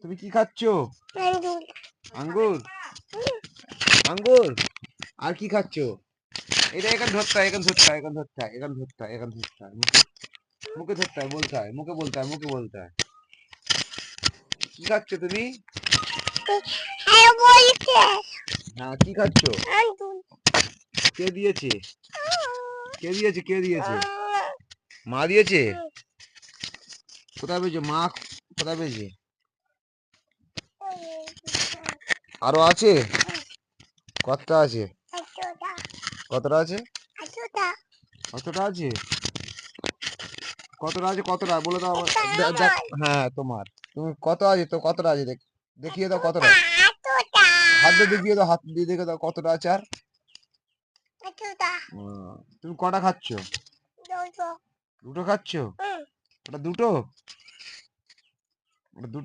তুমি কি খাচ্ছো? আঙ্গুর। আঙ্গুর। আঙ্গুর আর কি খাচ্ছো? এটা এখানে ধরতে হয়, এখানে ধরতে হয়, এখানে ধরতে হয়, এখানে ধরতে হয়, এখানে ধরতে হয়, মুখে ধরতে হয়, বলতে হয়, মুখে বলতে হয়, মুখে বলতে হয়। কি খাচ্ছো তুমি? হ্যাঁ বলছে হ্যাঁ, কি খাচ্ছো? আঙ্গুর। কে দিয়েছে? কে দিয়েছে? কে দিয়েছে? মা দিয়েছে? কোথায় পেয়েছো? মা কোথায় পেয়েছে? আরো আছে? কতটা আছে? কতটা আছে? কতটা আছে? কতটা আছে? কতটা বলে দাও দেখ। হ্যাঁ, তোমার তুমি কত আছে? তো কতটা আছে দেখিয়ে দাও কতটা। হাত দিয়ে দেখিয়ে দাও, হাত দিয়ে দেখে দাও কতটা আছে। আর তুমি কটা খাচ্ছো? দুটো খাচ্ছো? ওটা দুটো? ওটা দুটো?